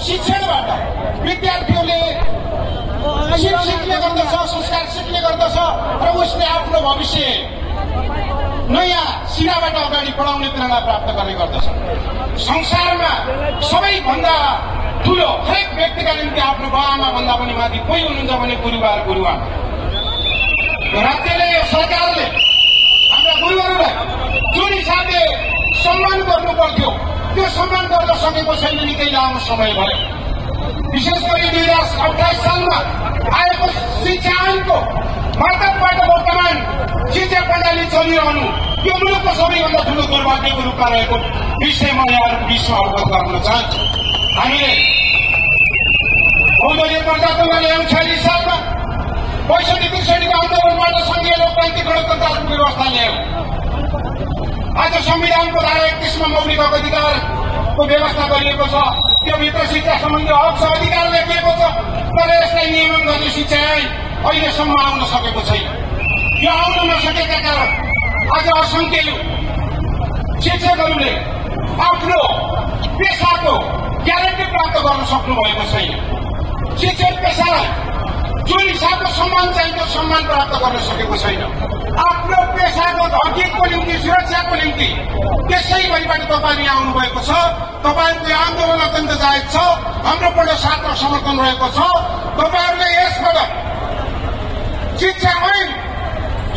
शिक्षणबाट विद्यार्थीहरूले सिक्ने गर्दछ, संस्कार सिक्ने गर्दछ र उसले आफ्नो भविष्य नयाँ सिराबाट अगाडि बढाउने प्रेरणा प्राप्त गर्ने गर्दछ। संसारमा सबैभन्दा ठूलो हरेक व्यक्तिका निम्ति आफ्नो बाबुआमा भन्दा पनि माथि कोही हुनुहुन्छ भने गुरुबा र गुरुआमा। राज्यले, सरकारले हाम्रा गुरुहरूलाई जुन हिसाबले सम्मान गर्नु पर्थ्यो त्यो सम्मान गर्न सकेको छैन। निकै लामो समय भयो। विशेष गरी 2028 सालमा आएको शिक्षा ऐनको मार्फतबाट वर्तमान शिक्षा प्रणाली चलिरहनु यो मुलुकको सबैभन्दा ठूलो दुर्भाग्यको रूपमा रहेको विषयमा यहाँहरूको विश्व अवगत गर्न चाहन्छु। हामीले बहुदलीय प्रजातन्त्र ल्यायौँ 46 सालमा 65-63 आन्दोलनबाट संघीय लोकतान्त्रिक गणतन्त्रको व्यवस्था ल्यायौँ। आज संविधानको धारा 31 मा मौलिक अधिकारको व्यवस्था गरिएको छ। त्यो भित्र शिक्षा सम्बन्धी हक छ, अधिकार लेखिएको छ, तर यसलाई नियमन गर्ने शिक्षा ऐन अहिलेसम्म आउन सकेको छैन। यो आउन नसकेका कारण आज असंख्य शिक्षकहरूले आफ्नो पेसाको ग्यारेन्टी प्राप्त गर्न सक्नु भएको छैन। शिक्षक पेसालाई जुन हिसाबको सम्मान चाहिन्छ सम्मान प्राप्त गर्न सकेको छैन। आफ्नो पेसाको हकिकको निम्ति, सुरक्षाको निम्ति त्यसै गरिबाट तपाईँ यहाँ आउनुभएको छ। तपाईँहरूको यो आन्दोलन अत्यन्त जायज छ। हाम्रो पनि साथ र समर्थन रहेको छ। तपाईँहरूले यसबाट शिक्षा ऐन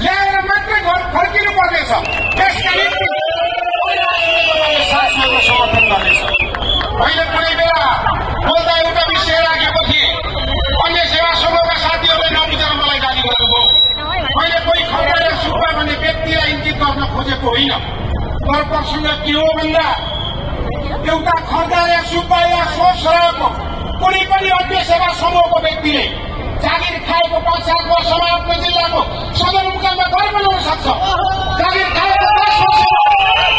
ल्याएर मात्रै घर फर्किनु पर्नेछ। त्यसका निम्ति शासनको समर्थन गर्नेछ। मैले कुनै बेला बोल्दा एउटा विषय राखेको थिएँ। अन्य सेवा समूहका साथीहरूले नबुझेर मलाई गाली गर्नुभयो। मैले कोही खड्का सुब्बा भन्ने व्यक्तिलाई इङ्गित गर्न खोजेको होइन। तर प्रसङ्ग के हो भन्दा एउटा खड्का या सुब्बा या सोच रहेको कुनै पनि अन्य सेवा समूहको व्यक्तिले जागिर खाएको 5-7 वर्षमा आफ्नो जिल्लाको सदरमुकाममा घर बनाउन सक्छ। जागिर खाएको 10 वर्षमा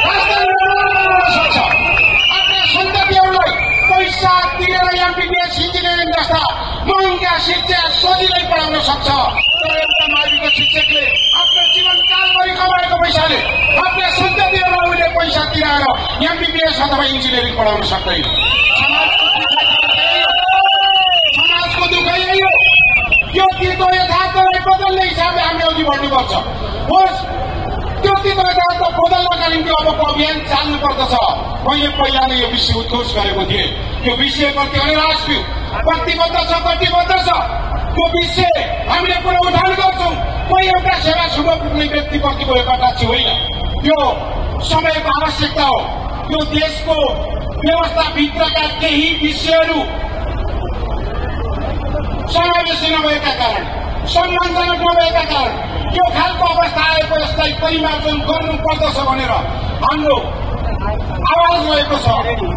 राजधानी बनाउन सक्छ। आफ्ना सन्ततिहरूलाई पैसा तिरेर एमबिबिएस इन्जिनियरिङ जस्ता महँगा शिक्षा सजिलै पढाउन सक्छ। तर एउटा माविको शिक्षकले आफ्नो जीवनकालभरि कमाएको पैसाले आफ्ना सन्ततिहरूलाई उसले पैसा तिराएर एमबिबिएस अथवा इन्जिनियरिङ पढाउन सक्दैन। समाजको दुःख यही हो। त्यो तितो यथार्थलाई बदल्ने हिसाबले हामीले अघि बढ्नुपर्छ। होस् त्यो तितो यथार्थ बदल्नका निम्ति अबको अभियान चाल्नुपर्दछ। मैले पहिला नै यो विषय उद्घोष गरेको थिएँ। यो विषयप्रति राष्ट्रिय प्रतिबद्ध छ, कटिबद्ध छ। त्यो विषय हामीले पुनः उठान गर्छौँ। कोही एउटा सेवा समूह पुग्ने व्यक्तिप्रतिको एउटा कटाक्ष होइन। यो समयको आवश्यकता हो। यो देशको व्यवस्थाभित्रका केही विषयहरू समावेशी नभएका कारण, सम्मानजनक नभएका कारण यो खालको अवस्था आएको यसलाई परिमार्जन गर्नुपर्दछ भनेर हाम्रो आवाज रहेको छ।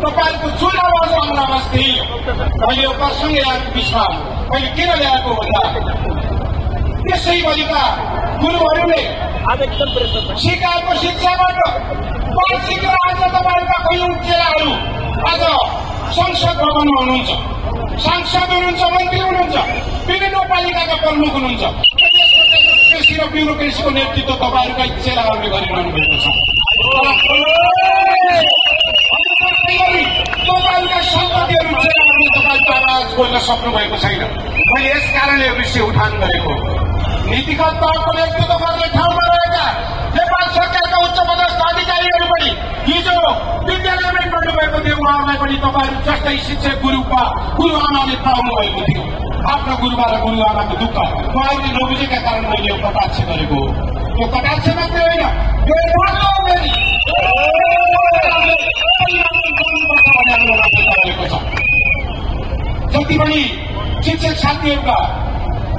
तपाईँहरूको जुन आवाज हाम्रो आवाज त्यही हो। मैले यो प्रसङ्ग यहाँको बिचमा मैले किन ल्याएको भन्दा त्यसै गरिका गुरुहरूले सिकाएको शिक्षाबाट सिकेर आज तपाईँहरूका कैयौँ चेलाहरू आज संसद भवनमा हुनुहुन्छ, सांसद हुनुहुन्छ, मन्त्री हुनुहुन्छ, विभिन्न पालिकाका प्रमुख हुनुहुन्छ। कृषि र ब्युरोक्रेसीको नेतृत्व तपाईँहरूकै चेलाहरूले गरिरहनु भएको छ। तपाईँहरूका सन्ततिहरू चेलाहरूले तपाईँको आवाज बोल्न सक्नु भएको छैन। मैले यस कारणले यो विषय उठान गरेको। नीतिगत तहको नेतृत्व गर्ने ठाउँमा रहेका नेपाल सरकारका उच्च पदस्थ अधिकारीहरू पनि हिजो विद्यालयमै पढ्नुभएको थियो। उहाँहरूलाई पनि तपाईँहरू जस्तै शिक्षक गुरुआमाले पढाउनु भएको थियो। आफ्नो गुरुबा र गुरुआमाको दुःख उहाँहरूले नबुझेका कारण मैले यो कटाक्ष गरेको हो। यो कटाक्ष मात्रै होइन, यो जति पनि शिक्षक साथीहरूका